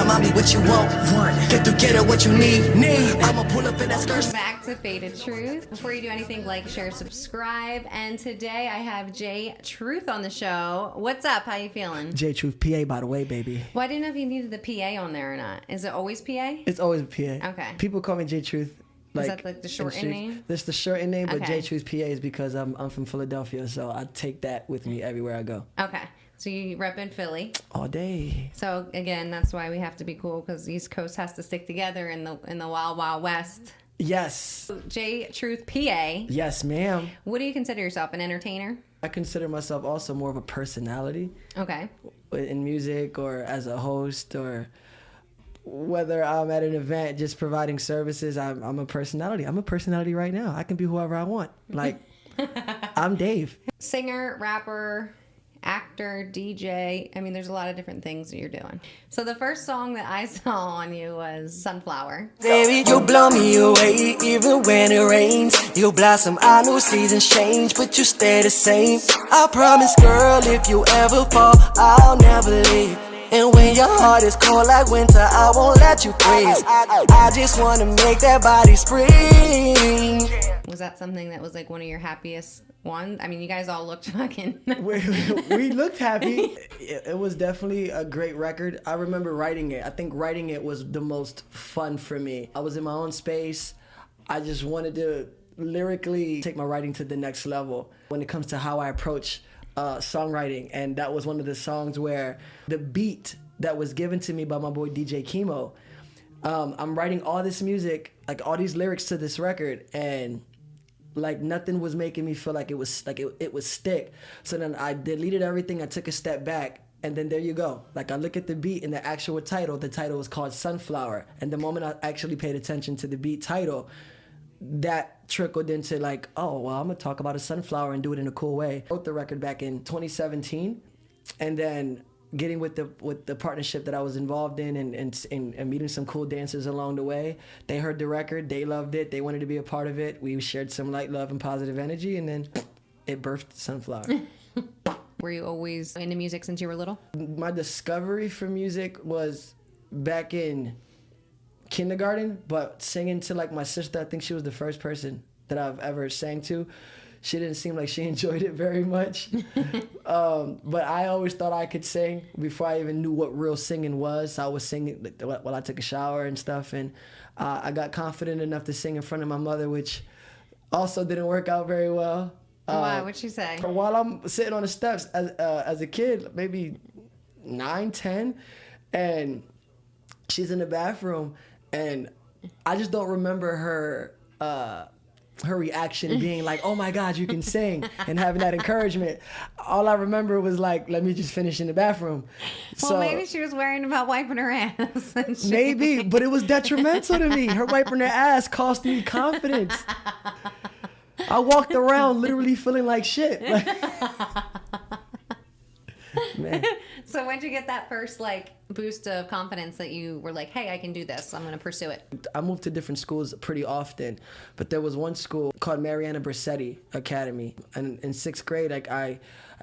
Tell mommy what you want. Get to get her what you need. I'ma pull up in that skirt. Back to Faded Truth. Before you do anything, like, share, subscribe. And today I have JTruth on the show. What's up? How you feeling? JTruthPA, by the way, baby. Well, I didn't know if you needed the PA on there or not. Is it always PA? It's always PA. Okay. People call me JTruth. Is that like the shortened name? That's the shortened name, but Okay. JTruthPA is because I'm from Philadelphia, so I take that with me everywhere I go. Okay. So you rep in Philly. All day. So again, that's why we have to be cool, because East Coast has to stick together in the Wild Wild West. Yes. JTruthPA. Yes, ma'am. What do you consider yourself, an entertainer? I consider myself also more of a personality. Okay. In music or as a host, or whether I'm at an event just providing services, I'm a personality. I'm a personality right now. I can be whoever I want. Like, I'm Dave. Singer, rapper, actor, DJ. I mean, there's a lot of different things that you're doing. So the first song that I saw on you was Sunflower. Baby, you blow me away even when it rains. You blossom, I know seasons change, but you stay the same. I promise, girl, if you ever fall, I'll never leave. And when your heart is cold like winter, I won't let you freeze. I just wanna make that body spring. Was that something that was like one of your happiest ones? I mean, you guys all looked fucking... we looked happy. It was definitely a great record. I remember writing it. I think writing it was the most fun for me. I was in my own space. I just wanted to lyrically take my writing to the next level when it comes to how I approach songwriting. And that was one of the songs where the beat that was given to me by my boy DJ Chemo, I'm writing all this music, like all these lyrics to this record, and like nothing was making me feel like it was like it was stick. So then I deleted everything. I took a step back, and then there you go. Like, I look at the beat and the actual title. The title was called Sunflower. And the moment I actually paid attention to the beat title, that trickled into like, oh, well, I'm gonna talk about a sunflower and do it in a cool way. I wrote the record back in 2017, and then getting with the partnership that I was involved in and meeting some cool dancers along the way. They heard the record, they loved it, they wanted to be a part of it. We shared some light, love, and positive energy, and then it birthed Sunflower. Were you always into music since you were little? My discovery for music was back in kindergarten, but singing to like my sister. I think she was the first person that I've ever sang to. She didn't seem like she enjoyed it very much. But I always thought I could sing before I even knew what real singing was. I was singing while I took a shower and stuff, and I got confident enough to sing in front of my mother, which also didn't work out very well. Why? What'd she say? While I'm sitting on the steps as a kid, maybe 9, 10, and she's in the bathroom, and I just don't remember her reaction being like, oh my God, you can sing, and having that encouragement. All I remember was like, let me just finish in the bathroom. Well, maybe she was worrying about wiping her ass. Maybe, but it was detrimental to me. Her wiping her ass cost me confidence. I walked around literally feeling like shit. Like, man. So when'd you get that first like boost of confidence that you were like, hey, I can do this, I'm gonna pursue it? I moved to different schools pretty often, but there was one school called Mariana Brissetti Academy, and in 6th grade, like I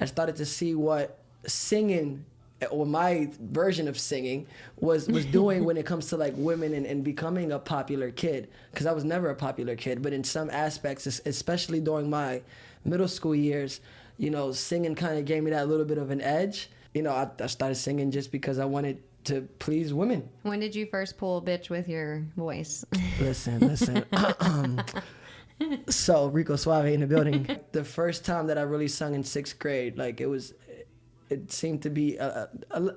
started to see what singing, or my version of singing, was doing when it comes to like women and becoming a popular kid, because I was never a popular kid, but in some aspects, especially during my middle school years, you know, singing kind of gave me that little bit of an edge. You know, I started singing just because I wanted to please women. When did you first pull a bitch with your voice? Listen. So, Rico Suave in the building. The first time that I really sung in 6th grade, like it seemed to be a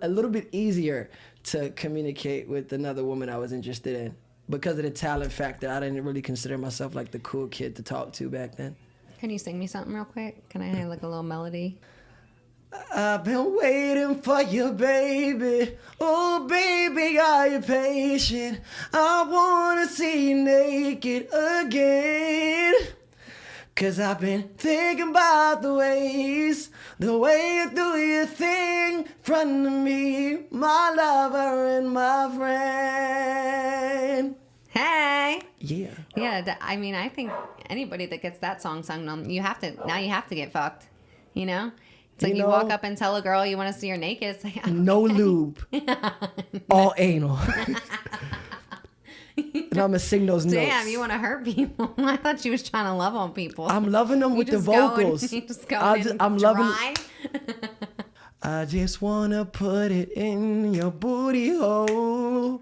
little bit easier to communicate with another woman I was interested in. Because of the talent factor, I didn't really consider myself like the cool kid to talk to back then. Can you sing me something real quick? Can I have like a little melody? I've been waiting for you, baby. Oh, baby, are you patient? I wanna see you naked again. 'Cause I've been thinking about the way you do your thing in front of me, my lover and my friend. Hey. Yeah. Yeah, I mean, I think anybody that gets that song sung, you have to get fucked, you know? It's like you walk up and tell a girl you want to see her naked. It's like, no lube, all anal. And I'm gonna sing those notes. Damn, you want to hurt people? I thought she was trying to love on people. I'm loving them with the vocals. I'm loving. I just wanna put it in your booty hole.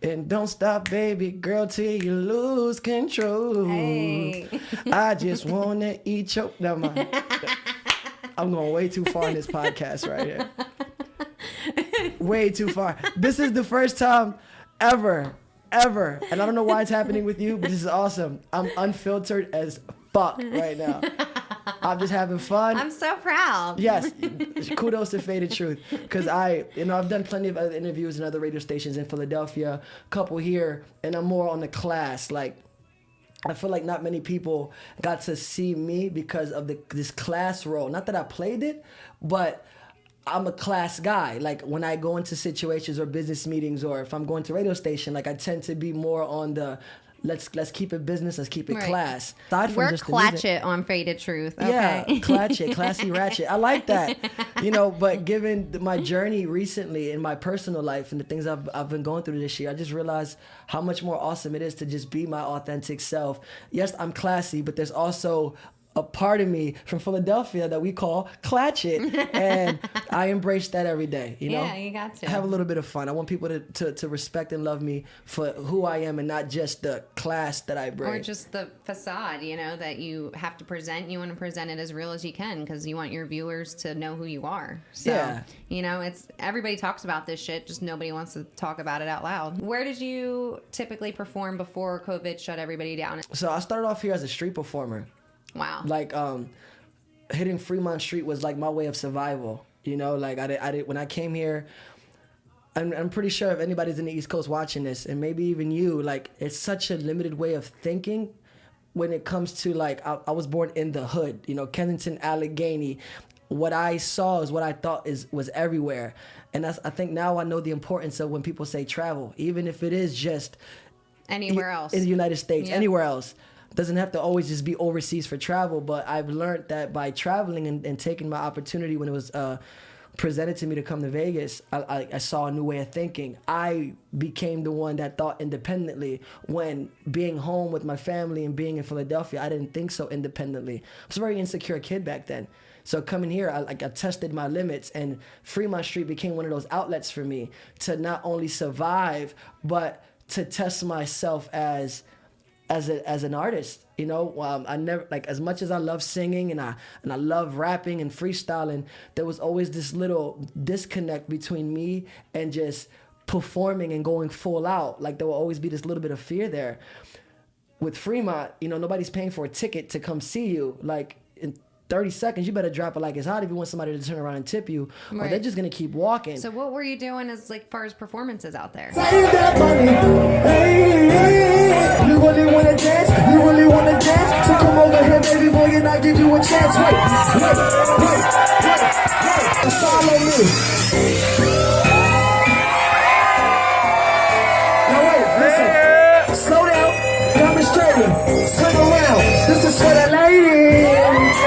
And don't stop, baby girl, till you lose control. Hey. I just wanna eat your... Never mind. I'm going way too far in this podcast right here. Way too far. This is the first time ever, and I don't know why it's happening with you, but this is awesome. I'm unfiltered as fuck right now. I'm just having fun. I'm so proud. Yes, kudos to Faded Truth, because I've done plenty of other interviews in other radio stations in Philadelphia, a couple here, and I'm more on the class. Like, I feel like not many people got to see me because of this class role. Not that I played it, but I'm a class guy. Like, when I go into situations or business meetings, or if I'm going to radio station, like, I tend to be more on the let's keep it business, let's keep it class. Aside from We're just clatchet on Faded Truth. Okay? Yeah, clatchet, classy ratchet. I like that. But given my journey recently in my personal life and the things I've been going through this year, I just realized how much more awesome it is to just be my authentic self. Yes, I'm classy, but there's also a part of me from Philadelphia that we call clatchet, and I embrace that every day. Yeah, you got to have a little bit of fun. I want people to respect and love me for who I am and not just the class that I bring, or just the facade. That you have to present. You want to present it as real as you can because you want your viewers to know who you are. So, yeah. It's everybody talks about this shit, just nobody wants to talk about it out loud. Where did you typically perform before COVID shut everybody down? So I started off here as a street performer. Wow. Like, hitting Fremont Street was like my way of survival. Like I did when I came here. I'm pretty sure if anybody's in the East Coast watching this, and maybe even you, like, it's such a limited way of thinking when it comes to, like, I was born in the hood, Kensington, Allegheny. What I saw is what I thought was everywhere. And I think now I know the importance of when people say travel, even if it is just anywhere else in the United States, yep. Anywhere else. Doesn't have to always just be overseas for travel, but I've learned that by traveling and taking my opportunity when it was presented to me to come to Vegas, I saw a new way of thinking. I became the one that thought independently when being home with my family and being in Philadelphia, I didn't think so independently. I was a very insecure kid back then. So coming here, I tested my limits, and Fremont Street became one of those outlets for me to not only survive, but to test myself as an artist. I never, like, as much as I love singing and I love rapping and freestyling, there was always this little disconnect between me and just performing and going full out. Like, there will always be this little bit of fear there. With Fremont, nobody's paying for a ticket to come see you. Like, in 30 seconds, you better drop it like it's hot if you want somebody to turn around and tip you, or they're just gonna keep walking. So what were you doing as, like, far as performances out there? Save that money. Hey, you really wanna dance? You really wanna dance? So come over here, baby boy, and I'll give you a chance. Wait. Follow me. Now wait, listen. Slow down. Demonstrating. Turn around. This is for the ladies.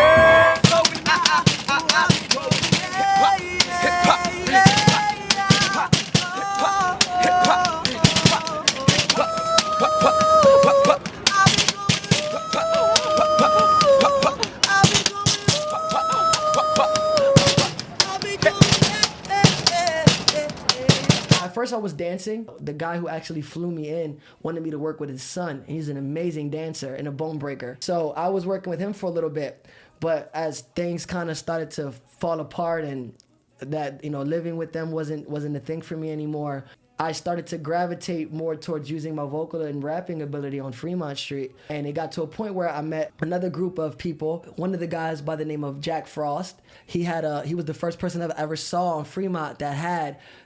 At first I was dancing. The guy who actually flew me in wanted me to work with his son. He's an amazing dancer and a bone breaker. So I was working with him for a little bit. But as things kind of started to fall apart and that, living with them wasn't a thing for me anymore, I started to gravitate more towards using my vocal and rapping ability on Fremont Street. And it got to a point where I met another group of people. One of the guys by the name of Jack Frost, he was the first person I ever saw on Fremont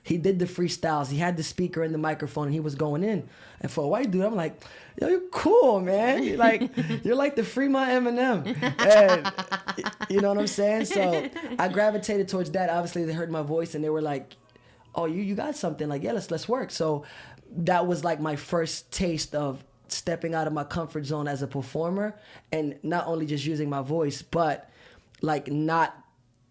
he did the freestyles. He had the speaker and the microphone, and he was going in. And for a white dude, I'm like, yo, you're cool, man. You're like the Fremont Eminem. And, you know what I'm saying? So I gravitated towards that. Obviously, they heard my voice, and they were like, oh, you got something. Like, yeah, let's work. So that was like my first taste of stepping out of my comfort zone as a performer, and not only just using my voice, but like not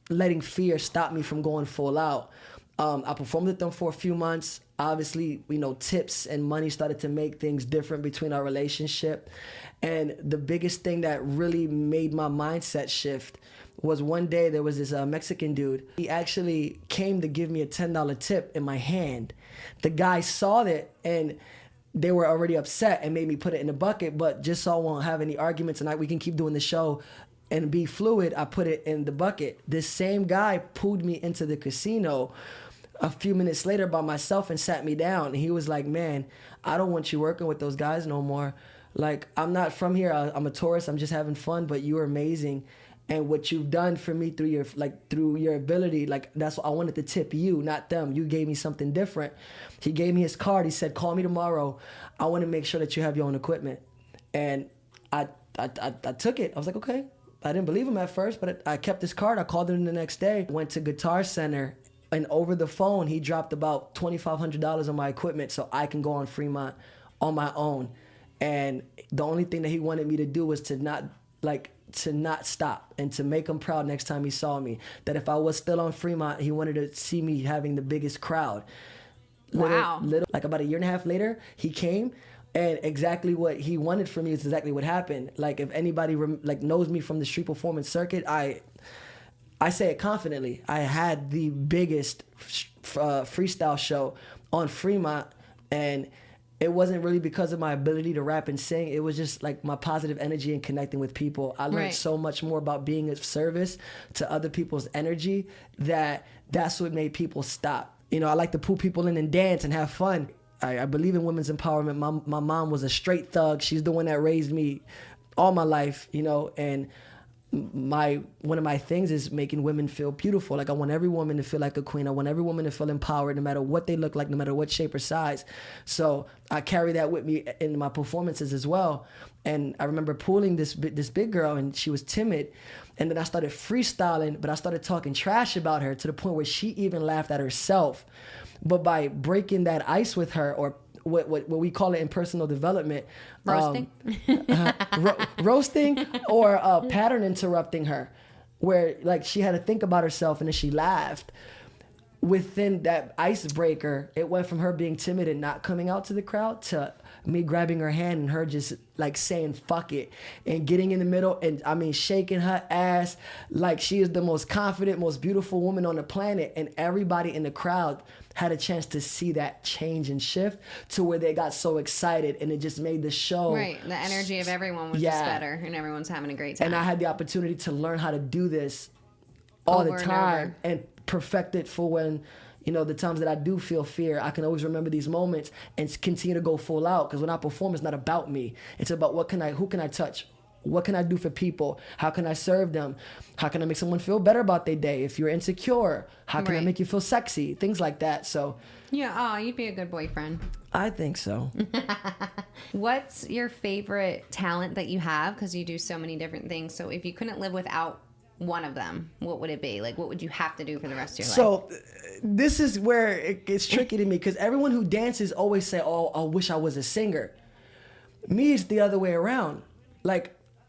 letting fear stop me from going full out. I performed with them for a few months. Obviously, tips and money started to make things different between our relationship. And the biggest thing that really made my mindset shift was one day there was this Mexican dude. He actually came to give me a $10 tip in my hand. The guy saw it and they were already upset and made me put it in the bucket, but just so I won't have any arguments and we can keep doing the show and be fluid, I put it in the bucket. This same guy pulled me into the casino a few minutes later by myself and sat me down. And he was like, man, I don't want you working with those guys no more. Like, I'm not from here. I'm a tourist. I'm just having fun, but you're amazing. And what you've done for me through your ability, that's what I wanted to tip you, not them. You gave me something different. He gave me his card. He said, call me tomorrow. I want to make sure that you have your own equipment. And I took it. I was like, okay. I didn't believe him at first, but I kept his card. I called him the next day, went to Guitar Center, and over the phone, he dropped about $2,500 on my equipment so I can go on Fremont on my own. And the only thing that he wanted me to do was to not stop and to make him proud next time he saw me. That if I was still on Fremont, he wanted to see me having the biggest crowd. Wow. Like about a year and a half later, he came, and exactly what he wanted from me is exactly what happened. Like, if anybody knows me from the street performance circuit, I say it confidently. I had the biggest freestyle show on Fremont, and it wasn't really because of my ability to rap and sing. It was just like my positive energy and connecting with people. I learned so much more about being of service to other people's energy that's what made people stop. I like to pull people in and dance and have fun. I believe in women's empowerment. My mom was a straight thug. She's the one that raised me all my life, and one of my things is making women feel beautiful. Like, I want every woman to feel like a queen. I want every woman to feel empowered, no matter what they look like, no matter what shape or size. So I carry that with me in my performances as well. And I remember pulling this big girl, and she was timid. And then I started freestyling, but I started talking trash about her to the point where she even laughed at herself. But by breaking that ice with her, or what we call it in personal development, roasting, roasting, or pattern interrupting her, where she had to think about herself and then she laughed. Within that icebreaker, it went from her being timid and not coming out to the crowd to me grabbing her hand and her just saying fuck it and getting in the middle and shaking her ass like she is the most confident, most beautiful woman on the planet. And everybody in the crowd had a chance to see that change and shift to where they got so excited, and it just made the show. Right. The energy of everyone was just better, and everyone's having a great time. And I had the opportunity to learn how to do this all the time and perfect it for when, the times that I do feel fear, I can always remember these moments and continue to go full out. Because when I perform, it's not about me. It's about who can I touch? What can I do for people? How can I serve them? How can I make someone feel better about their day? If you're insecure, how can I make you feel sexy? Things like that. So yeah, you'd be a good boyfriend. I think so. What's your favorite talent that you have? Because you do so many different things. So if you couldn't live without one of them, what would it be? What would you have to do for the rest of your life? So this is where it gets tricky to me, because everyone who dances always say, oh, I wish I was a singer. Me, it's the other way around.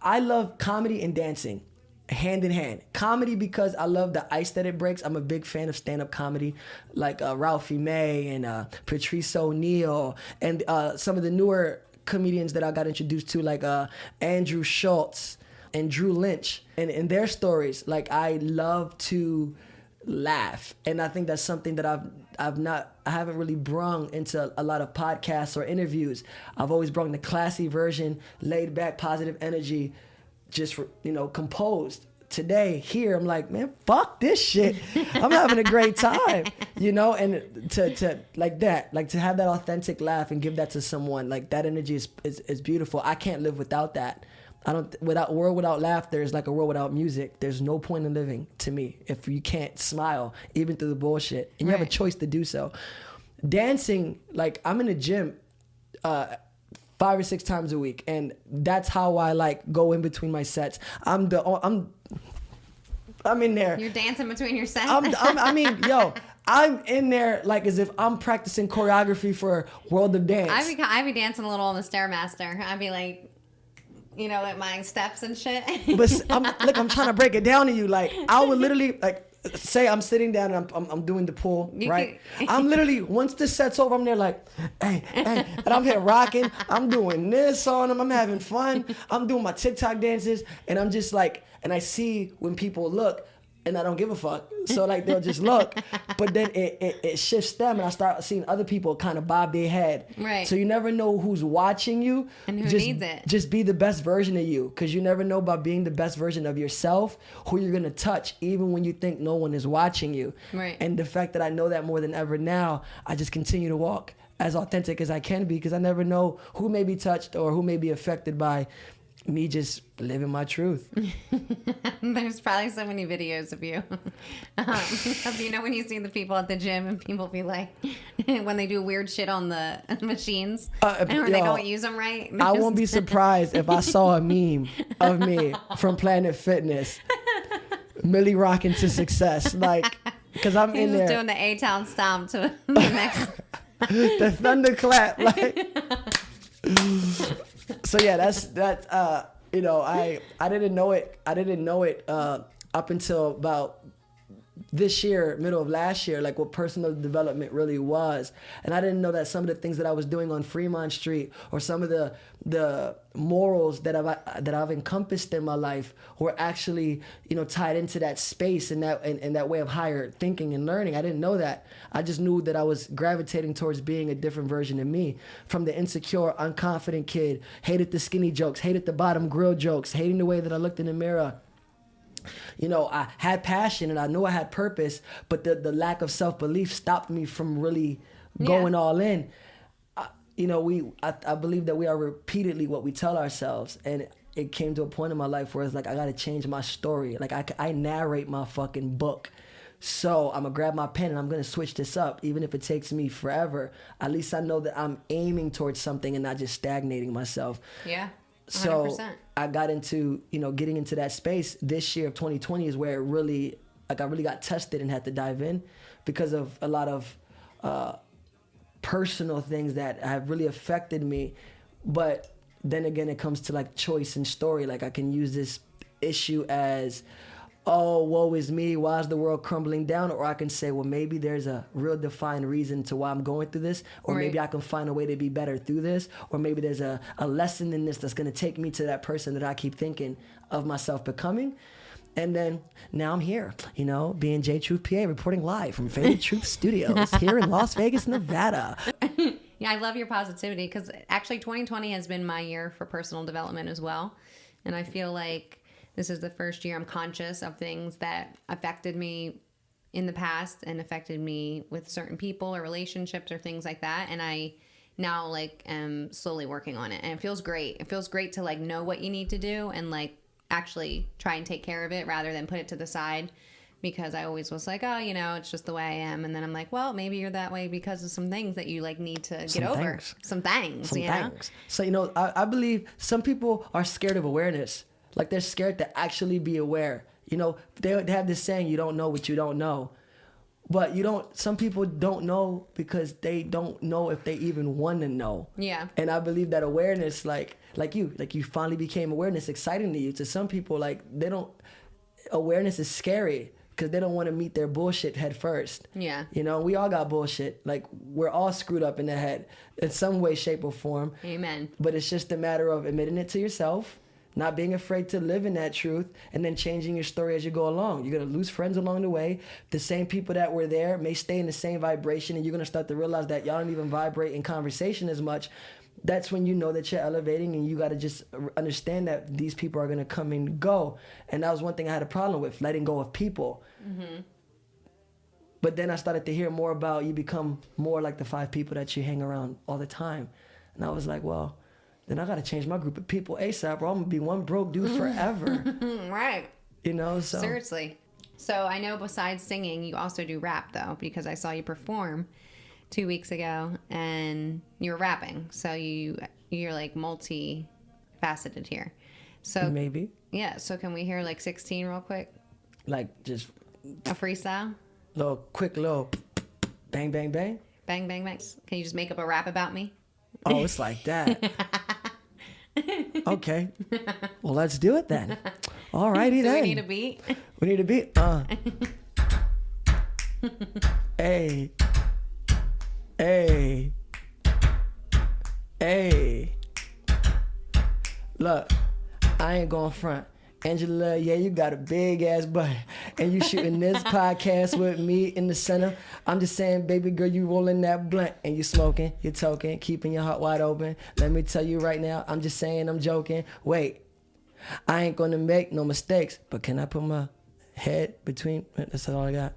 I love comedy and dancing hand in hand. Comedy because I love the ice that it breaks. I'm a big fan of stand-up comedy, like Ralphie May and Patrice O'Neal, and some of the newer comedians that I got introduced to, like Andrew Schultz and Drew Lynch, and in their stories. I love to laugh, and I think that's something that I haven't really brung into a lot of podcasts or interviews. I've always brung the classy version, laid back, positive energy, just composed. Today here, I'm like, man, fuck this shit. I'm having a great time, and to like that, to have that authentic laugh and give that to someone, that energy is beautiful. I can't live without that. World without laughter is like a world without music. There's no point in living to me if you can't smile, even through the bullshit. And you have a choice to do so. Dancing, I'm in the gym 5 or 6 times a week, and that's how I go in between my sets. I'm in there. You're dancing between your sets? I'm in there as if I'm practicing choreography for World of Dance. I'd be dancing a little on the Stairmaster. I'd be like... you know, like my steps and shit. But I'm trying to break it down to you. Like, I would literally, like, say I'm sitting down and I'm doing the pull, right? I'm literally, once this set's over, I'm there like, hey, and I'm here rocking. I'm doing this on them. I'm having fun. I'm doing my TikTok dances, and I'm just like, and I see when people look, and I don't give a fuck. So like they'll just look, but then it shifts them, and I start seeing other people kind of bob their head. Right. So you never know who's watching you and who needs it. Just be the best version of you, because you never know about being the best version of yourself who you're gonna touch, even when you think no one is watching you. Right. And the fact that I know that more than ever now, I just continue to walk as authentic as I can be, because I never know who may be touched or who may be affected by me just living my truth. There's probably so many videos of you. You know, when you see the people at the gym and people be like, when they do weird shit on the machines, or they don't use them right. I won't be surprised if I saw a meme of me from Planet Fitness, Millie rocking to success, like, because I'm in there doing the A-Town stomp to the next. The thunderclap, like. So yeah, that's you know, I didn't know it up until about this year, middle of last year, like what personal development really was. And I didn't know that some of the things that I was doing on Fremont Street, or some of the morals that I've encompassed in my life, were actually, you know, tied into that space and that way of higher thinking and learning. I didn't know that. I just knew that I was gravitating towards being a different version of me, from the insecure, unconfident kid, hated the skinny jokes, hated the bottom grill jokes, hating the way that I looked in the mirror. You know, I had passion and I knew I had purpose, but the lack of self-belief stopped me from really going all in. You know, I believe that we are repeatedly what we tell ourselves, and it came to a point in my life where it's like, I gotta change my story. Like, I narrate my fucking book. So I'm gonna grab my pen and I'm gonna switch this up, even if it takes me forever. At least I know that I'm aiming towards something and not just stagnating myself. Yeah. 100%. So I got into, you know, getting into that space. This year of 2020 is where it really, like, I really got tested and had to dive in, because of a lot of personal things that have really affected me. But then again, it comes to like choice and story. Like, I can use this issue as, oh, woe is me, why is the world crumbling down? Or I can say, well, maybe there's a real defined reason to why I'm going through this, or maybe I can find a way to be better through this, or maybe there's a lesson in this that's going to take me to that person that I keep thinking of myself becoming. And then now I'm here, you know, being JTruthPA, reporting live from Faded Truth Studios here in Las Vegas, Nevada. Yeah, I love your positivity, because actually 2020 has been my year for personal development as well. And I feel like this is the first year I'm conscious of things that affected me in the past and affected me with certain people or relationships or things like that. And I now like am slowly working on it. And it feels great. It feels great to like know what you need to do and like actually try and take care of it rather than put it to the side. Because I always was like, oh, you know, it's just the way I am. And then I'm like, well, maybe you're that way because of some things that you like need to get over. Some things, you know? So, you know, I believe some people are scared of awareness. Like, they're scared to actually be aware. You know, they have this saying, you don't know what you don't know. But some people don't know because they don't know if they even want to know. Yeah. And I believe that awareness, like you finally became awareness exciting to you. To some people, like, awareness is scary because they don't want to meet their bullshit head first. Yeah. You know, we all got bullshit. Like, we're all screwed up in the head in some way, shape, or form. Amen. But it's just a matter of admitting it to yourself, not being afraid to live in that truth, and then changing your story as you go along. You're going to lose friends along the way. The same people that were there may stay in the same vibration, and you're going to start to realize that y'all don't even vibrate in conversation as much. That's when you know that you're elevating, and you got to just understand that these people are going to come and go. And that was one thing I had a problem with, letting go of people. Mm-hmm. But then I started to hear more about you become more like the 5 people that you hang around all the time. And I was like, well, then I got to change my group of people ASAP, or I'm going to be one broke dude forever. Right. You know, so. Seriously. So I know besides singing, you also do rap, though, because I saw you perform 2 weeks ago, and you were rapping. So you're like multi-faceted here. So maybe. Yeah. So can we hear like 16 real quick? Like just a freestyle? Little bang, bang, bang. Bang, bang, bang. Can you just make up a rap about me? Oh, it's like that. Okay. Well, let's do it then. All righty then. Do we need a beat? We need a beat. Hey. Hey. Hey. Look, I ain't going front. Angela, yeah, you got a big ass butt. And you shooting this podcast with me in the center. I'm just saying, baby girl, you rolling that blunt. And you smoking, you toking, keeping your heart wide open. Let me tell you right now, I'm just saying, I'm joking. Wait, I ain't gonna make no mistakes. But can I put my head between? That's all I got.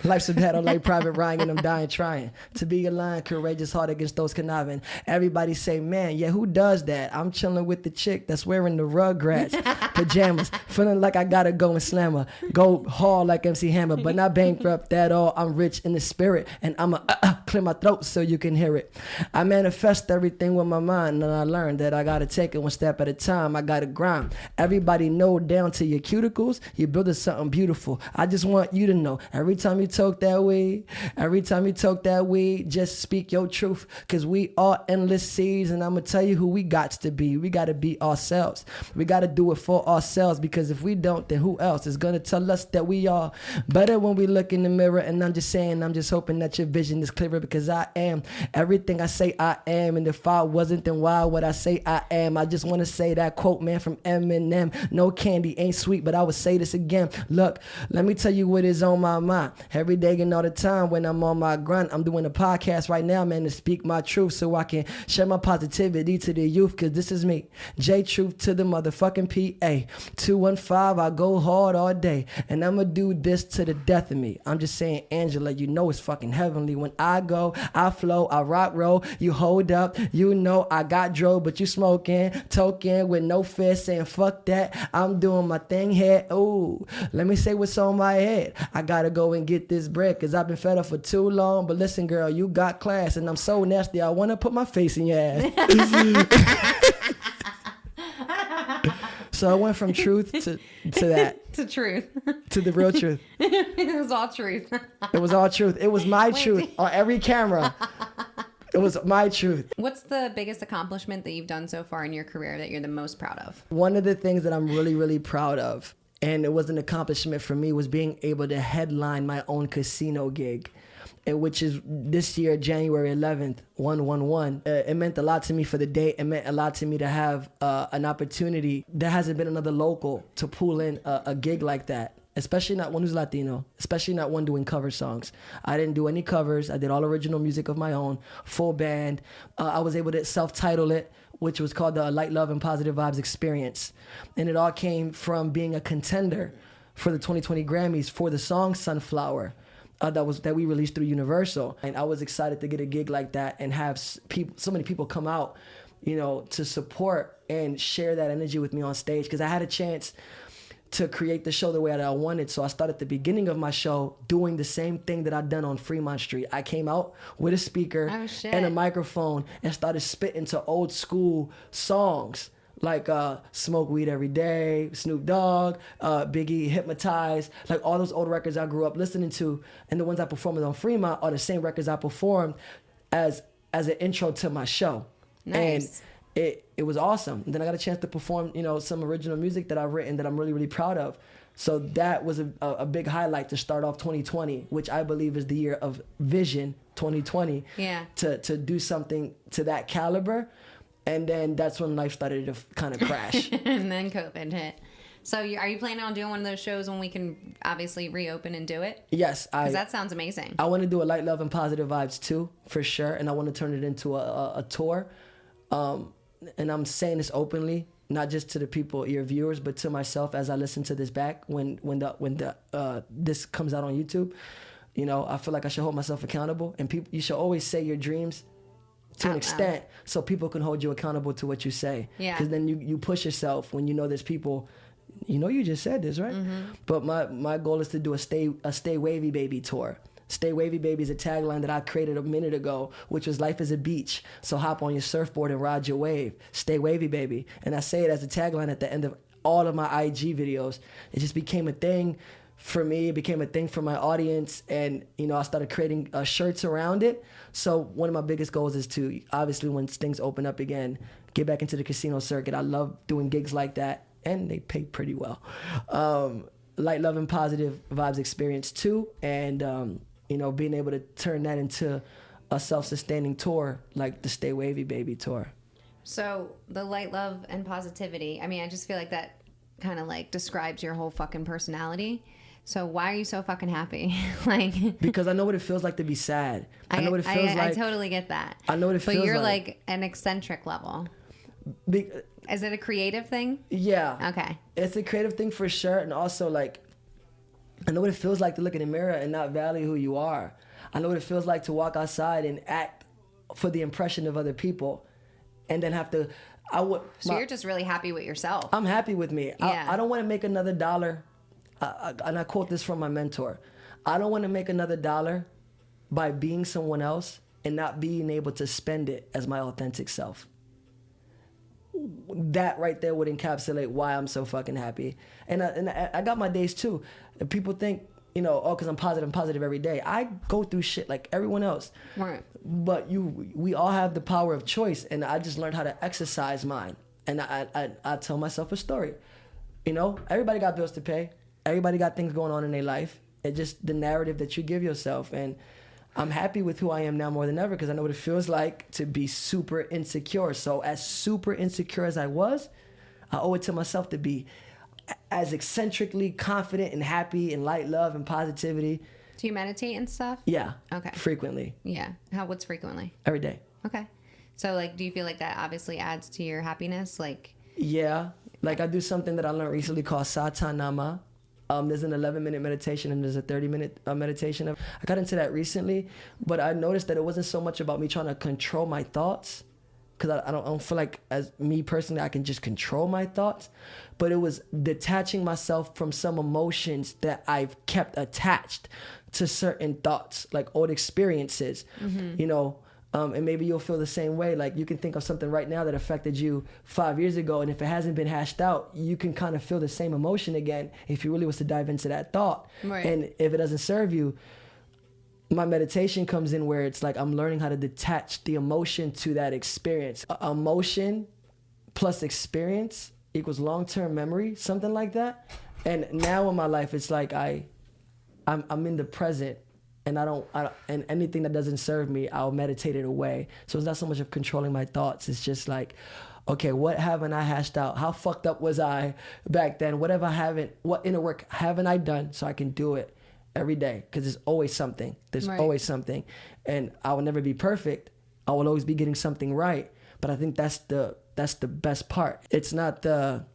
Life's a battle like Private Ryan, and I'm dying trying to be a lion, courageous heart against those conniving. Everybody say, man, yeah, who does that? I'm chilling with the chick that's wearing the Rugrats pajamas, feeling like I gotta go and slam her, go hard like MC Hammer, but not bankrupt at all. I'm rich in the spirit, and I'ma clear my throat so you can hear it. I manifest everything with my mind, and I learned that I gotta take it one step at a time. I gotta grind. Everybody know down to your cuticles, you're building something beautiful. I just want you to know, every time you talk that weed, just speak your truth, cause we are endless seeds, and I'ma tell you who we got to be. We gotta be ourselves. We gotta do it for ourselves, because if we don't, then who else is gonna tell us that we are better when we look in the mirror? And I'm just saying, I'm just hoping that your vision is clearer, because I am everything I say I am, and if I wasn't, then why would I say I am? I just wanna say that quote, man, from Eminem: no candy ain't sweet, but I would say this again. Look, let me tell you what is on my mind every day and all the time when I'm on my grind. I'm doing a podcast right now, man, to speak my truth so I can share my positivity to the youth, because this is me, JTruth to the motherfucking PA. 215, I go hard all day, and I'ma do this to the death of me. I'm just saying, Angela, you know it's fucking heavenly. When I go, I flow, I rock roll, you hold up, you know I got dro, but you smoking, token with no fear, saying fuck that, I'm doing my thing here. Ooh, let me say what's on my head. I gotta go and get this bread, cause I've been fed up for too long. But listen, girl, you got class, and I'm so nasty, I wanna put my face in your ass. So I went from truth to that. To truth. To the real truth. It was all truth. It was all truth. It was my truth on every camera. It was my truth. What's the biggest accomplishment that you've done so far in your career that you're the most proud of? One of the things that I'm really, really proud of, and it was an accomplishment for me, was being able to headline my own casino gig, which is this year, January 11th, 111. It meant a lot to me for the day. It meant a lot to me to have an opportunity. There hasn't been another local to pull in a gig like that, especially not one who's Latino, especially not one doing cover songs. I didn't do any covers. I did all original music of my own, full band. I was able to self-title it, which was called the Light, Love, and Positive Vibes Experience. And it all came from being a contender for the 2020 Grammys for the song Sunflower that we released through Universal. And I was excited to get a gig like that and have so many people come out, you know, to support and share that energy with me on stage, because I had a chance to create the show the way that I wanted. So I started at the beginning of my show doing the same thing that I'd done on Fremont Street. I came out with a speaker and a microphone and started spitting to old school songs like Smoke Weed Every Day, Snoop Dogg, Biggie, Hypnotize, like all those old records I grew up listening to. And the ones I performed on Fremont are the same records I performed as an intro to my show. Nice. And it was awesome. And then I got a chance to perform, you know, some original music that I've written that I'm really, really proud of. So that was a big highlight to start off 2020, which I believe is the year of Vision 2020. Yeah. To do something to that caliber. And then that's when life started to kind of crash. And then COVID hit. So are you planning on doing one of those shows when we can obviously reopen and do it? Yes. Because that sounds amazing. I want to do a Light, Love, and Positive Vibes too, for sure. And I want to turn it into a tour. And I'm saying this openly, not just to the people, your viewers, but to myself as I listen to this back when this comes out on YouTube. You know, I feel like I should hold myself accountable, and people, you should always say your dreams to an extent so people can hold you accountable to what you say. Yeah. Because then you push yourself when you know there's people. You know, you just said this, right? Mm-hmm. But my goal is to do a Stay Wavy Baby tour. Stay Wavy Baby is a tagline that I created a minute ago, which was life is a beach, so hop on your surfboard and ride your wave. Stay Wavy Baby. And I say it as a tagline at the end of all of my IG videos. It just became a thing for me. It became a thing for my audience, and I started creating shirts around it. So one of my biggest goals is to, obviously, when things open up again, get back into the casino circuit. I love doing gigs like that, and they pay pretty well. Light, love, and positive vibes experience too, and being able to turn that into a self-sustaining tour, like the Stay Wavy Baby tour. So the light, love, and positivity, I mean, I just feel like that kind of like describes your whole fucking personality. So why are you so fucking happy? Like, because I know what it feels like to be sad. I know what it feels like. I totally get that. I know what it feels like. But you're like an eccentric level. Is it a creative thing? Yeah. Okay. It's a creative thing for sure. And also, like, I know what it feels like to look in the mirror and not value who you are. I know what it feels like to walk outside and act for the impression of other people and then have to... So you're just really happy with yourself. I'm happy with me. Yeah. I don't want to make another dollar. And I quote this from my mentor. I don't want to make another dollar by being someone else and not being able to spend it as my authentic self. That right there would encapsulate why I'm so fucking happy. And I got my days too. And people think, because I'm positive every day. I go through shit like everyone else. Right. But we all have the power of choice, and I just learned how to exercise mine. And I tell myself a story. Everybody got bills to pay. Everybody got things going on in their life. It's just the narrative that you give yourself. And I'm happy with who I am now more than ever because I know what it feels like to be super insecure. So as super insecure as I was, I owe it to myself to be as eccentrically confident and happy and light, love, and positivity. Do you meditate and stuff? Yeah. Okay. Frequently. Yeah. What's frequently? Every day. Okay. So, like, do you feel like that obviously adds to your happiness? Like, yeah. Like, I do something that I learned recently called Satanama. There's an 11-minute meditation and there's a 30-minute meditation. I got into that recently, but I noticed that it wasn't so much about me trying to control my thoughts, because I don't feel like, as me personally, I can just control my thoughts, but it was detaching myself from some emotions that I've kept attached to certain thoughts, like old experiences, and maybe you'll feel the same way. Like, you can think of something right now that affected you 5 years ago, and if it hasn't been hashed out, you can kind of feel the same emotion again if you really was to dive into that thought. Right. And if it doesn't serve you, my meditation comes in where it's like I'm learning how to detach the emotion to that experience. Emotion plus experience equals long-term memory, something like that. And now in my life, it's like I'm in the present, and and anything that doesn't serve me, I'll meditate it away. So it's not so much of controlling my thoughts. It's just like, okay, what haven't I hashed out? How fucked up was I back then? What inner work haven't I done so I can do it every day? Because there's always something. There's Right. always something. And I will never be perfect. I will always be getting something right. But I think that's the best part. It's not the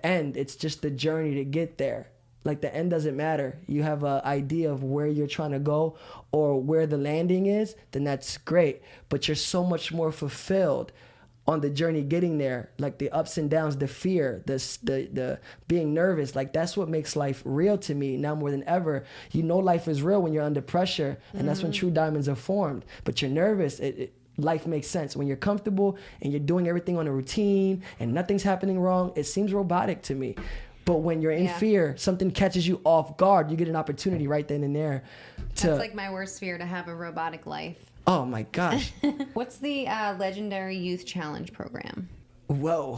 end. It's just the journey to get there. Like, the end doesn't matter. You have an idea of where you're trying to go or where the landing is, then that's great. But you're so much more fulfilled on the journey getting there. Like, the ups and downs, the fear, the being nervous, like, that's what makes life real to me now more than ever. Life is real when you're under pressure, and that's when true diamonds are formed. But you're nervous. Life makes sense. When you're comfortable and you're doing everything on a routine and nothing's happening wrong, it seems robotic to me. But when you're in fear, something catches you off guard, you get an opportunity right then and there. That's like my worst fear, to have a robotic life. Oh my gosh. What's the Legendary Youth Challenge program? Whoa,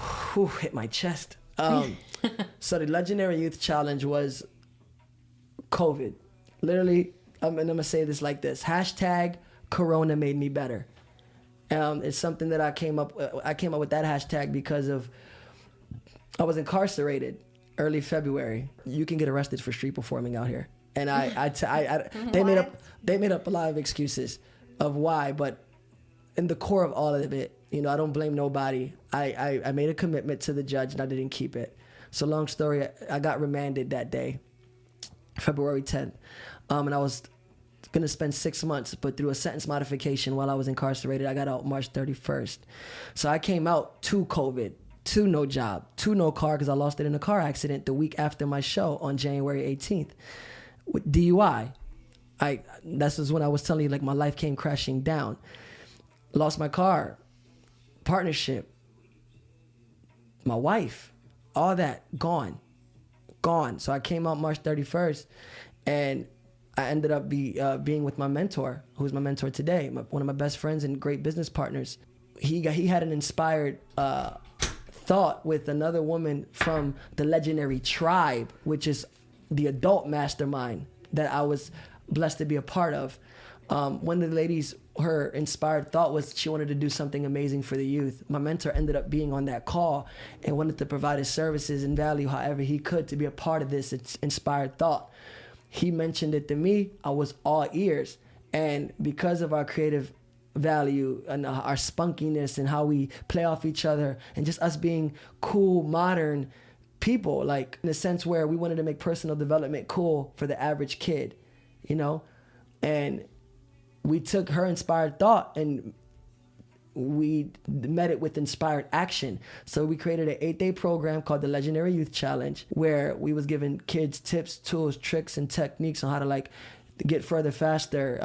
hit my chest. So the Legendary Youth Challenge was COVID. Literally, I'm going to say this like this. #Corona made me better. It's something that I came up with that hashtag because I was incarcerated early February. You can get arrested for street performing out here. And they made up a lot of excuses of why, but in the core of all of it, I don't blame nobody. I made a commitment to the judge and I didn't keep it. So long story, I got remanded that day, February 10th. And I was going to spend 6 months, but through a sentence modification while I was incarcerated, I got out March 31st. So I came out to COVID, to no job, to no car, because I lost it in a car accident the week after my show on January 18th. With DUI. This is when I was telling you, like, my life came crashing down. Lost my car, partnership, my wife, all that gone. gone. So I came out March 31st, and I ended up being with my mentor, who's my mentor today, one of my best friends and great business partners. He had an inspired thought with another woman from the legendary Tribe, which is the adult mastermind that I was blessed to be a part of. One of the ladies, her inspired thought was she wanted to do something amazing for the youth. My mentor ended up being on that call and wanted to provide his services and value however he could to be a part of this inspired thought. He mentioned it to me. I was all ears. And because of our creative value and our spunkiness and how we play off each other and just us being cool, modern people, like in a sense where we wanted to make personal development cool for the average kid, you know? And we took her inspired thought and we met it with inspired action. So we created an 8-day program called the Legendary Youth Challenge, where we was giving kids tips, tools, tricks, and techniques on how to like get further faster,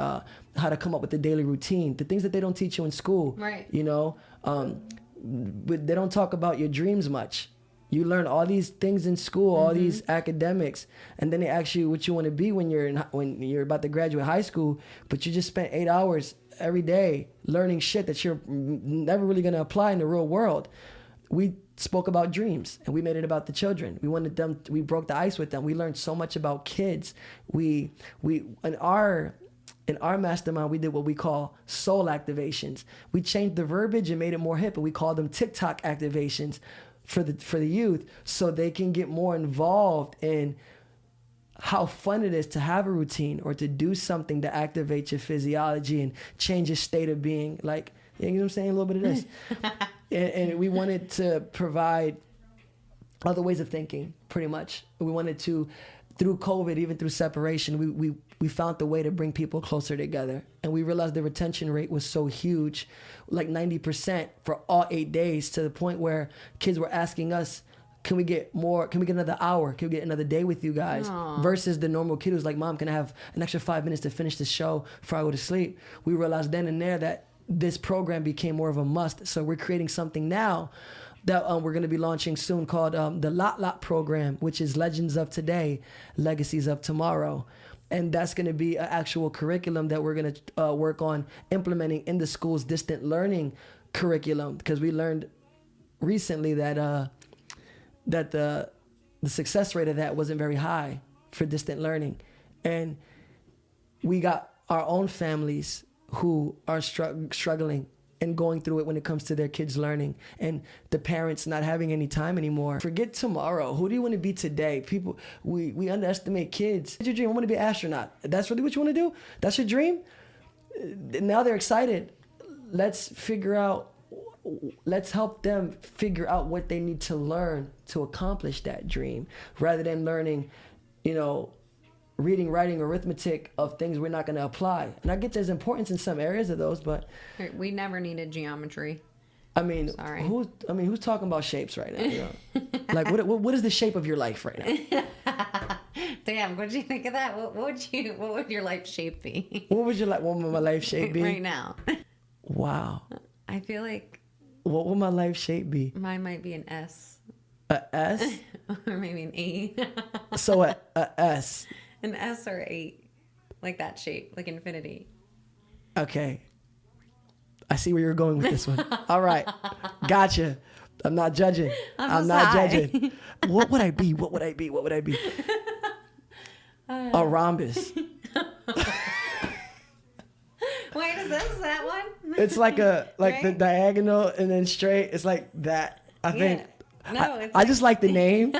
how to come up with the daily routine, the things that they don't teach you in school. Right. You know, but they don't talk about your dreams much. You learn all these things in school, all these academics, and then they ask you what you want to be when you're about to graduate high school, but you just spent 8 hours every day learning shit that you're never really going to apply in the real world. We spoke about dreams and we made it about the children. We broke the ice with them. We learned so much about kids. We in our mastermind, we did what we call soul activations. We changed the verbiage and made it more hip, and we called them TikTok activations for the youth, so they can get more involved in how fun it is to have a routine or to do something to activate your physiology and change your state of being. Like, you know what I'm saying? A little bit of this. and we wanted to provide other ways of thinking, pretty much. We wanted to, through COVID, even through separation, we found the way to bring people closer together. And we realized the retention rate was so huge, like 90% for all 8 days, to the point where kids were asking us, can we get more? Can we get another hour? Can we get another day with you guys? Aww. Versus the normal kid who's like, Mom, can I have an extra 5 minutes to finish the show before I go to sleep? We realized then and there that this program became more of a must. So we're creating something now that we're going to be launching soon called the Lot program, which is Legends of Today, Legacies of Tomorrow. And that's going to be an actual curriculum that we're going to work on implementing in the school's distant learning curriculum, because we learned recently that the success rate of that wasn't very high for distant learning. And we got our own families who are struggling and going through it when it comes to their kids learning, and the parents not having any time anymore. Forget tomorrow. Who do you want to be today? People, we underestimate kids. What's your dream? I want to be an astronaut. That's really what you want to do? That's your dream? Now they're excited. Let's help them figure out what they need to learn to accomplish that dream, rather than learning, reading, writing, arithmetic of things we're not going to apply. And I get there's importance in some areas of those, but we never needed geometry. I mean, Sorry. who's talking about shapes right now? Like, what is the shape of your life right now? Damn, what did you think of that? What would your life shape be? What would my life shape be right now? Wow. I feel like what would my life shape be? mine might be an S. A S? Or maybe an E. So a S. An S or 8, like that shape, like infinity. Okay. I see where you're going with this one. All right. Gotcha. I'm not judging. I'm not judging. What would I be? What would I be? What would I be? A rhombus. Wait, is that one? It's like Right? the diagonal and then straight. It's like that. I think. No, I just like the name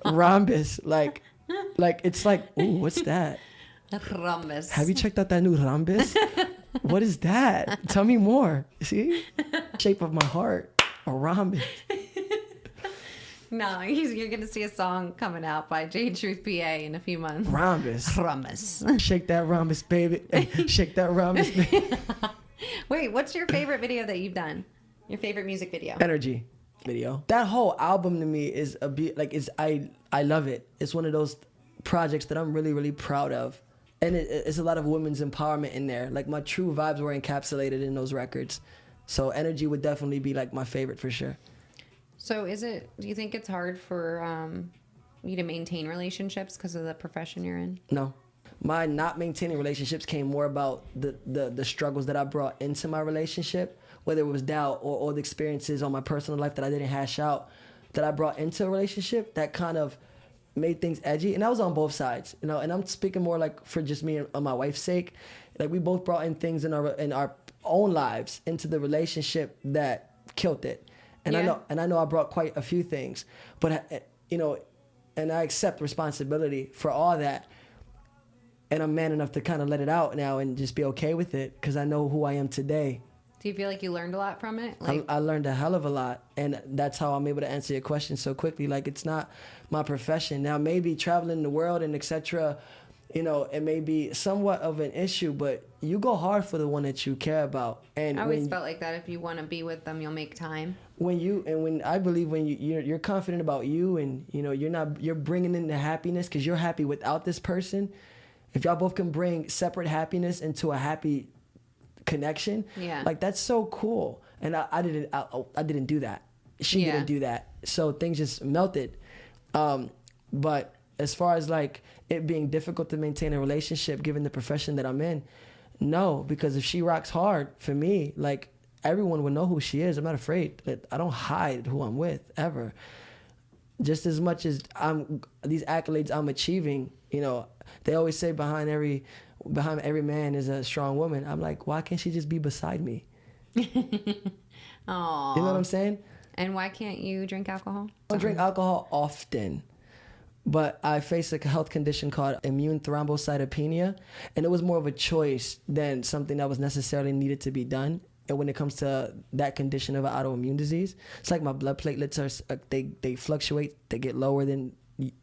rhombus. Like it's like, ooh, what's that? Rhombus. Have you checked out that new rhombus? What is that? Tell me more. See? Shape of my heart. A rhombus. No, you're going to see a song coming out by JTruthPA in a few months. Rhombus. Rhombus. Shake that rhombus, baby. Shake that rhombus, baby. Wait, what's your favorite video that you've done? Your favorite music video? Energy video. That whole album to me is I love it. It's one of those projects that I'm really, really proud of. And it's a lot of women's empowerment in there. Like, my true vibes were encapsulated in those records. So Energy would definitely be like my favorite for sure. So do you think it's hard for you to maintain relationships because of the profession you're in? No. My not maintaining relationships came more about the struggles that I brought into my relationship, whether it was doubt or all the experiences on my personal life that I didn't hash out, that I brought into a relationship that kind of made things edgy. And that was on both sides, you know, and I'm speaking more like for just me and my wife's sake. Like, we both brought in things in our own lives into the relationship that killed it. And Yeah. I know I brought quite a few things, but you know, and I accept responsibility for all that. And I'm man enough to kind of let it out now and just be okay with it, because I know who I am today. Do you feel like you learned a lot from it? I learned a hell of a lot, and that's how I'm able to answer your question so quickly. Like, it's not my profession. Now, maybe traveling the world and etc., you know, it may be somewhat of an issue, but you go hard for the one that you care about. And I always felt like that. If you want to be with them, you'll make time. When I believe when you're confident about you, and you know you're bringing in the happiness because you're happy without this person. If y'all both can bring separate happiness into a happy connection, yeah, like, that's so cool. And I didn't do that. She didn't do that. So things just melted. But as far as like it being difficult to maintain a relationship given the profession that I'm in, no, because if she rocks hard for me, like, everyone will know who she is. I'm not afraid. I don't hide who I'm with ever. Just as much as these accolades I'm achieving, you know, they always say behind every man is a strong woman. I'm like, why can't she just be beside me? Aww. You know what I'm saying? And why can't you drink alcohol? I don't drink alcohol often, but I face a health condition called immune thrombocytopenia, and it was more of a choice than something that was necessarily needed to be done. And when it comes to that condition of an autoimmune disease, it's like my blood platelets are they fluctuate. They get lower than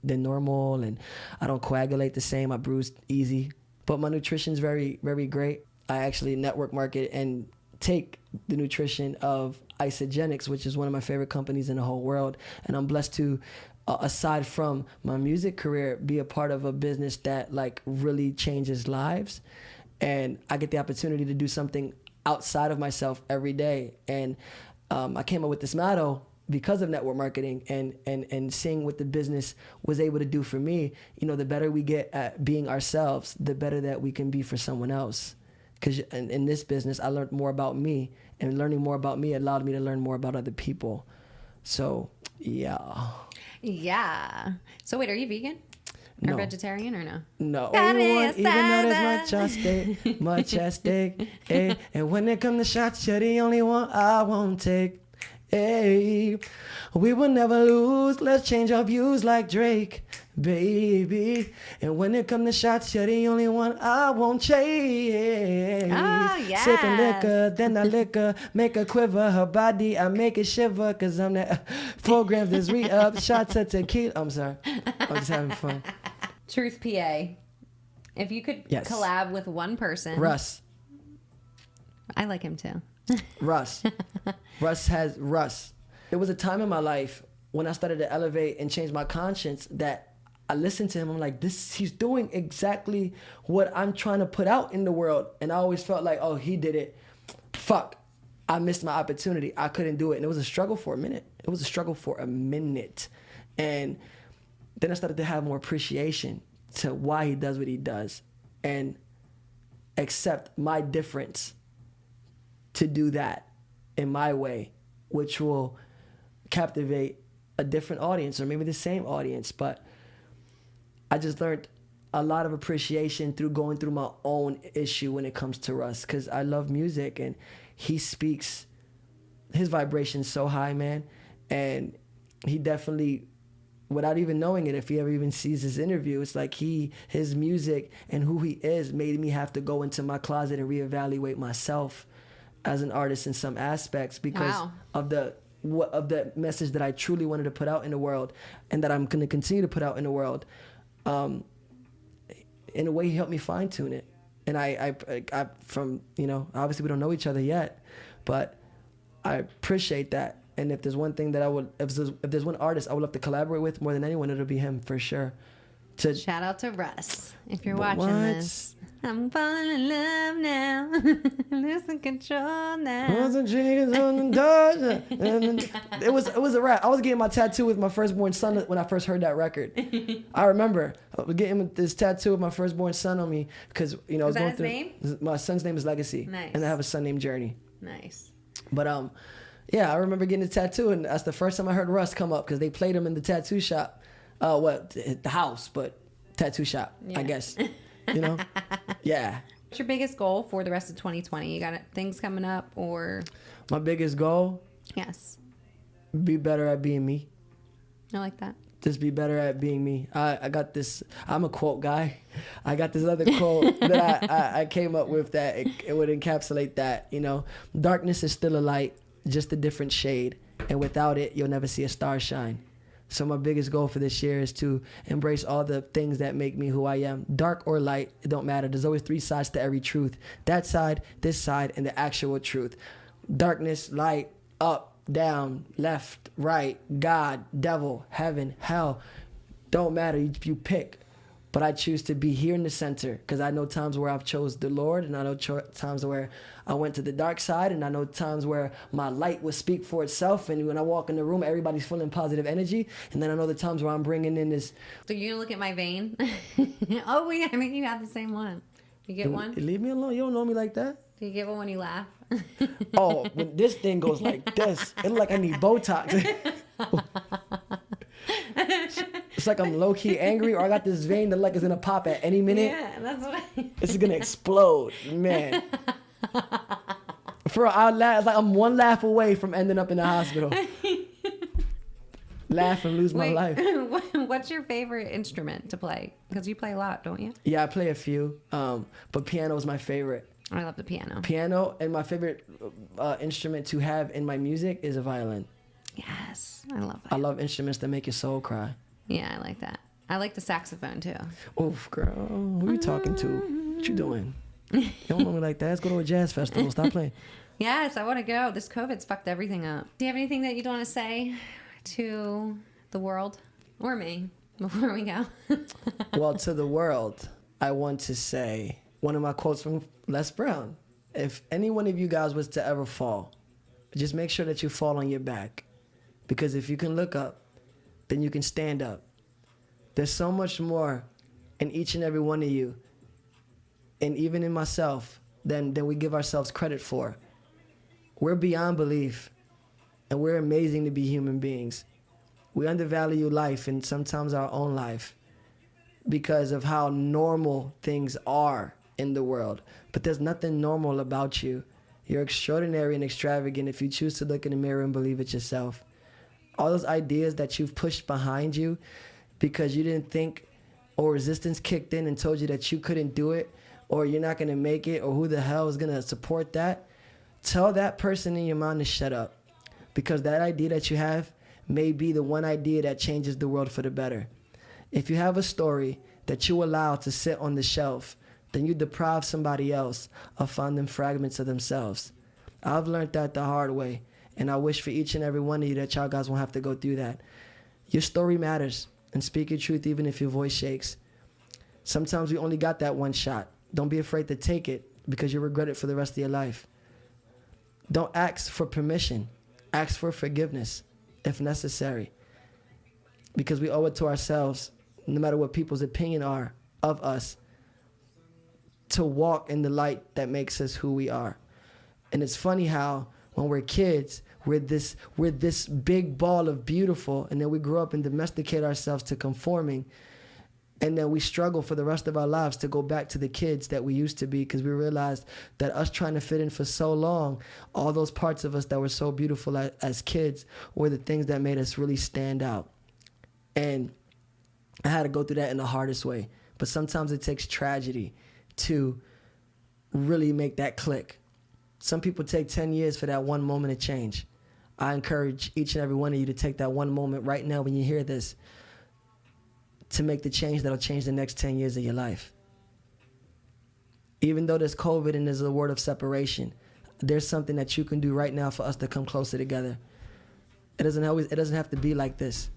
normal, and I don't coagulate the same. I bruise easy, but my nutrition's very, very great. I actually network market and take the nutrition of Isogenics, which is one of my favorite companies in the whole world, and I'm blessed to, aside from my music career, be a part of a business that like really changes lives, and I get the opportunity to do something outside of myself every day. And I came up with this motto because of network marketing and seeing what the business was able to do for me. You know, the better we get at being ourselves, the better that we can be for someone else. Because in this business, I learned more about me, and learning more about me allowed me to learn more about other people. So, yeah. Yeah. So wait, are you vegan? Or No. vegetarian or no? No. Carne Anyone, even though asada. there's much at stake, eh. And when it comes to shots, you're the only one I won't take. Hey, we will never lose. Let's change our views like Drake, baby. And when it comes to shots, you're the only one I won't chase. Oh, yes. Sipping liquor, then I liquor, make her quiver. Her body, I make it shiver. Cause I'm that 4 grams is re-up. Shots of tequila. I'm sorry. I'm just having fun. TruthPA. If you could Yes. collab with one person. Russ. I like him too. Russ. Russ. There was a time in my life when I started to elevate and change my conscience that I listened to him. I'm like, he's doing exactly what I'm trying to put out in the world. And I always felt like, oh, he did it. Fuck. I missed my opportunity. I couldn't do it. And it was a struggle for a minute. And then I started to have more appreciation to why he does what he does and accept my difference to do that in my way, which will captivate a different audience or maybe the same audience. But I just learned a lot of appreciation through going through my own issue when it comes to Russ, because I love music and he speaks, his vibration's so high, man. And he definitely, without even knowing it, if he ever even sees his interview, it's like his music and who he is made me have to go into my closet and reevaluate myself as an artist in some aspects because of the message that I truly wanted to put out in the world and that I'm going to continue to put out in the world. In a way, he helped me fine tune it. And I from, you know, obviously we don't know each other yet, but I appreciate that. And if there's one thing that if there's one artist I would love to collaborate with more than anyone, it'll be him for sure. Shout out to Russ if you're watching this. I'm falling in love now. Losing control now. It was a rap. I was getting my tattoo with my firstborn son when I first heard that record. I remember I was getting this tattoo with my firstborn son on me because I was going through. Name? My son's name is Legacy. Nice. And I have a son named Journey. Nice. But yeah, I remember getting a tattoo, and that's the first time I heard Russ come up because they played him in the tattoo shop. The house, but tattoo shop, I guess. Yeah. What's your biggest goal for the rest of 2020? You got things coming up, or? My biggest goal? Yes. Be better at being me. I like that. Just be better at being me. I got this. I'm a quote guy. I got this other quote that I came up with that it would encapsulate that. Darkness is still a light, just a different shade, and without it, you'll never see a star shine. So my biggest goal for this year is to embrace all the things that make me who I am. Dark or light, it don't matter. There's always 3 sides to every truth. That side, this side, and the actual truth. Darkness, light, up, down, left, right, God, devil, heaven, hell. Don't matter, you pick. But I choose to be here in the center because I know times where I've chose the Lord, and I know times where I went to the dark side, and I know times where my light will speak for itself, and when I walk in the room, everybody's feeling positive energy, and then I know the times where I'm bringing in this... So you're going to look at my vein? Oh, wait, I mean, you have the same one. You get one? Leave me alone. You don't know me like that. Do you get one when you laugh? Oh, when this thing goes like this, it look like I need Botox. It's like I'm low-key angry, or I got this vein that like is gonna pop at any minute. Yeah, that's what It's gonna explode, man. I'll laugh. It's like I'm one laugh away from ending up in the hospital. Laugh and lose my life. What's your favorite instrument to play? Because you play a lot, don't you? Yeah, I play a few, but piano is my favorite. I love the piano. Piano, and my favorite instrument to have in my music is a violin. Yes, I love that. I love instruments that make your soul cry. Yeah, I like that. I like the saxophone too. Oof, girl, who you talking to? What you doing? You don't know me like that. Let's go to a jazz festival. Stop playing. Yes, I want to go. This COVID's fucked everything up. Do you have anything that you'd want to say to the world or me before we go? Well, to the world, I want to say one of my quotes from Les Brown. If any one of you guys was to ever fall, just make sure that you fall on your back. Because if you can look up, then you can stand up. There's so much more in each and every one of you, and even in myself, than we give ourselves credit for. We're beyond belief, and we're amazing to be human beings. We undervalue life and sometimes our own life because of how normal things are in the world. But there's nothing normal about you. You're extraordinary and extravagant if you choose to look in the mirror and believe it yourself. All those ideas that you've pushed behind you because you didn't think, or resistance kicked in and told you that you couldn't do it, or you're not going to make it, or who the hell is going to support that, tell that person in your mind to shut up. Because that idea that you have may be the one idea that changes the world for the better. If you have a story that you allow to sit on the shelf, then you deprive somebody else of finding fragments of themselves. I've learned that the hard way, and I wish for each and every one of you that y'all guys won't have to go through that. Your story matters, and speak your truth even if your voice shakes. Sometimes we only got that one shot. Don't be afraid to take it because you'll regret it for the rest of your life. Don't ask for permission. Ask for forgiveness if necessary, because we owe it to ourselves, no matter what people's opinion are of us, to walk in the light that makes us who we are. And it's funny how when we're kids, we're this big ball of beautiful, and then we grow up and domesticate ourselves to conforming, and then we struggle for the rest of our lives to go back to the kids that we used to be, because we realized that us trying to fit in for so long, all those parts of us that were so beautiful as kids were the things that made us really stand out. And I had to go through that in the hardest way. But sometimes it takes tragedy to really make that click. Some people take 10 years for that one moment of change. I encourage each and every one of you to take that one moment right now when you hear this to make the change that'll change the next 10 years of your life. Even though there's COVID and there's a word of separation, there's something that you can do right now for us to come closer together. It doesn't have to be like this.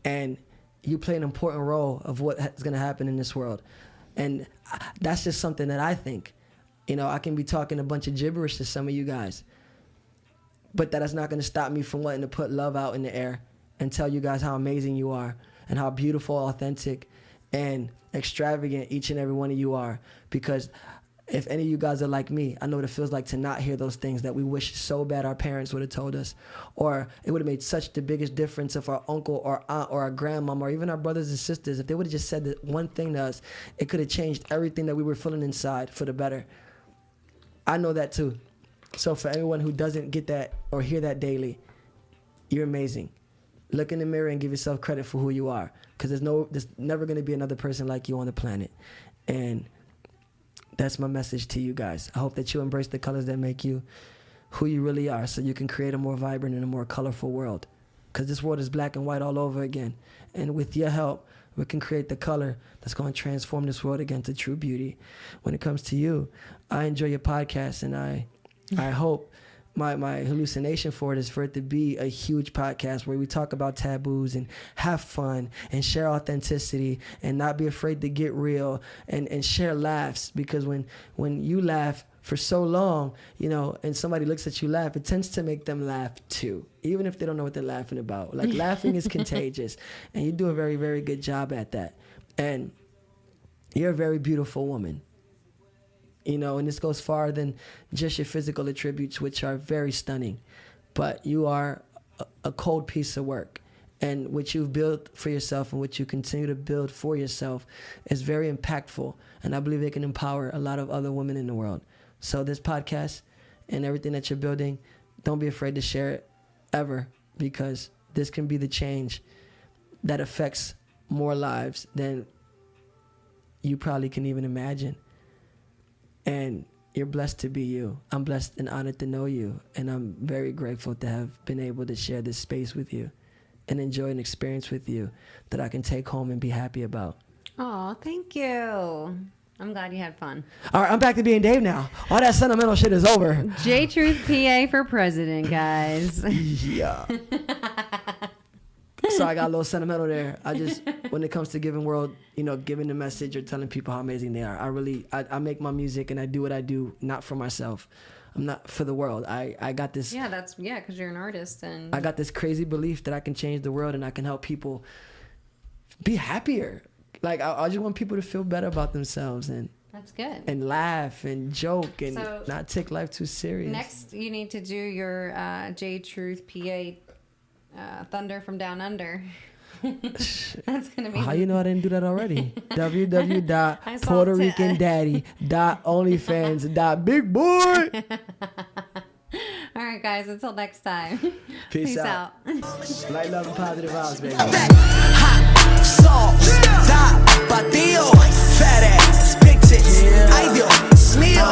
And you play an important role of what is going to happen in this world. And that's just something that I think. You know, I can be talking a bunch of gibberish to some of you guys, but that is not going to stop me from wanting to put love out in the air and tell you guys how amazing you are and how beautiful, authentic, and extravagant each and every one of you are. Because if any of you guys are like me, I know what it feels like to not hear those things that we wish so bad our parents would have told us. Or it would have made such the biggest difference if our uncle or aunt or our grandmama or even our brothers and sisters, if they would have just said that one thing to us, it could have changed everything that we were feeling inside for the better. I know that too. So for everyone who doesn't get that or hear that daily, you're amazing. Look in the mirror and give yourself credit for who you are, because there's never going to be another person like you on the planet. And that's my message to you guys. I hope that you embrace the colors that make you who you really are, so you can create a more vibrant and a more colorful world. Because this world is black and white all over again. And with your help, we can create the color that's going to transform this world again to true beauty. When it comes to you, I enjoy your podcast, and I hope my hallucination for it is for it to be a huge podcast where we talk about taboos and have fun and share authenticity and not be afraid to get real and share laughs. Because when you laugh for so long, you know, and somebody looks at you laugh, it tends to make them laugh too, even if they don't know what they're laughing about. Like, laughing is contagious, and you do a very, very good job at that. And you're a very beautiful woman. You know, and this goes farther than just your physical attributes, which are very stunning. But you are a cold piece of work. And what you've built for yourself and what you continue to build for yourself is very impactful. And I believe it can empower a lot of other women in the world. So this podcast and everything that you're building, don't be afraid to share it ever, because this can be the change that affects more lives than you probably can even imagine. And you're blessed to be you. I'm blessed and honored to know you. And I'm very grateful to have been able to share this space with you and enjoy an experience with you that I can take home and be happy about. Oh, thank you. I'm glad you had fun. All right, I'm back to being Dave now. All that sentimental shit is over. JTruthPA for president, guys. Yeah. So I got a little sentimental there. I just, when it comes to giving the message or telling people how amazing they are, I make my music and I do what I do, not for myself. I'm not for the world. I got this. Yeah, because you're an artist. And I got this crazy belief that I can change the world and I can help people be happier. Like, I just want people to feel better about themselves and that's good. And laugh and joke and not take life too serious. Next, you need to do your JTruthPA Thunder from Down Under. That's gonna be. How you know I didn't do that already? www.PuertoRicanDaddy.OnlyFans.BigBoy. All right, guys. Until next time. Peace out. Light, love, and positive vibes, baby. Hot sauce, batido, fat ass, big tits, ay Dios mío.